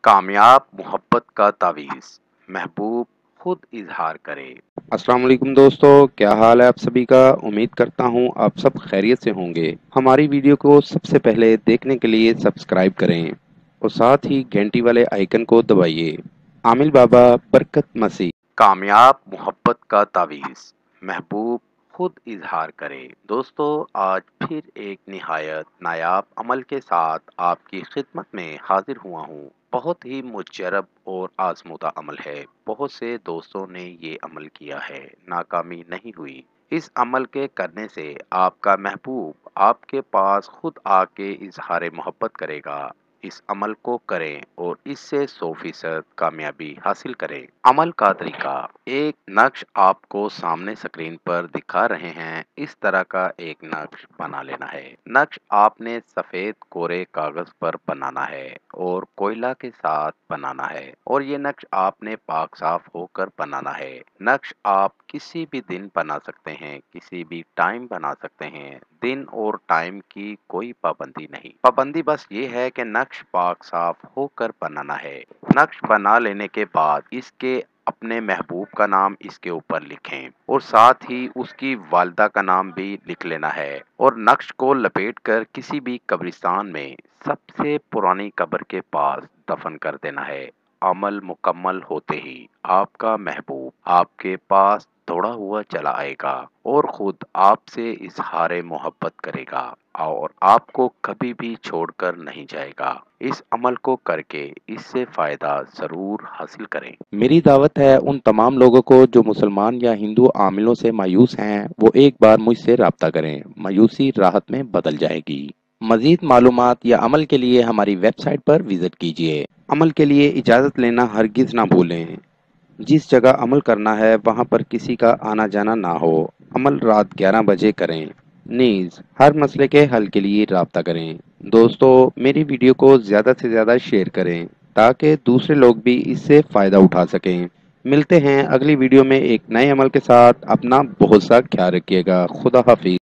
کامیاب محبت کا تعویذ محبوب خود اظہار کرے۔ السلام علیکم دوستو، کیا حال ہے آپ سبھی کا؟ امید کرتا ہوں آپ سب خیریت سے ہوں گے۔ ہماری ویڈیو کو سب سے پہلے دیکھنے کے لیے سبسکرائب کریں اور ساتھ ہی گھنٹی والے آئیکن کو دبائیے۔ عامل بابا برکت مسیح۔ کامیاب محبت کا تعویذ محبوب خود اظہار کرے۔ دوستو، آج پھر ایک نہایت نایاب عمل کے ساتھ آپ کی خدمت میں حاضر ہوا ہوں۔ بہت ہی مجرب اور آزمودہ عمل ہے۔ بہت سے دوستوں نے یہ عمل کیا ہے، ناکامی نہیں ہوئی۔ اس عمل کے کرنے سے آپ کا محبوب آپ کے پاس خود آ کے اظہار محبت کرے گا۔ اس عمل کو کریں اور اس سے 100% کامیابی حاصل کریں۔ عمل کا طریقہ: ایک نقش آپ کو سامنے سکرین پر دکھا رہے ہیں، اس طرح کا ایک نقش بنا لینا ہے۔ نقش آپ نے سفید کورے کاغذ پر بنانا ہے اور کوئلہ کے ساتھ بنانا ہے، اور یہ نقش آپ نے پاک صاف ہو کر بنانا ہے۔ نقش آپ کسی بھی دن بنا سکتے ہیں، کسی بھی ٹائم بنا سکتے ہیں۔ دن اور ٹائم کی کوئی پابندی نہیں۔ پابندی بس یہ ہے کہ نقش پاک صاف ہو کر بنانا ہے۔ نقش بنا لینے کے بعد اس کے اپنے محبوب کا نام اس کے اوپر لکھیں اور ساتھ ہی اس کی والدہ کا نام بھی لکھ لینا ہے، اور نقش کو لپیٹ کر کسی بھی قبرستان میں سب سے پرانی قبر کے پاس دفن کر دینا ہے۔ عمل مکمل ہوتے ہی آپ کا محبوب آپ کے پاس دوڑا ہوا چلا آئے گا اور خود آپ سے اظہار محبت کرے گا اور آپ کو کبھی بھی چھوڑ کر نہیں جائے گا۔ اس عمل کو کر کے اس سے فائدہ ضرور حاصل کریں۔ میری دعوت ہے ان تمام لوگوں کو جو مسلمان یا ہندو عاملوں سے مایوس ہیں، وہ ایک بار مجھ سے رابطہ کریں۔ مایوسی راحت میں بدل جائے گی۔ مزید معلومات یا عمل کے لیے ہماری ویب سائٹ پر وزٹ کیجیے۔ عمل کے لیے اجازت لینا ہرگز نہ بھولیں۔ جس جگہ عمل کرنا ہے وہاں پر کسی کا آنا جانا نہ ہو۔ عمل رات 11 بجے کریں۔ نیز ہر مسئلے کے حل کے لیے رابطہ کریں۔ دوستو، میری ویڈیو کو زیادہ سے زیادہ شیئر کریں تاکہ دوسرے لوگ بھی اس سے فائدہ اٹھا سکیں۔ ملتے ہیں اگلی ویڈیو میں ایک نئے عمل کے ساتھ۔ اپنا بہت سا خیال رکھیے گا۔ خدا حافظ۔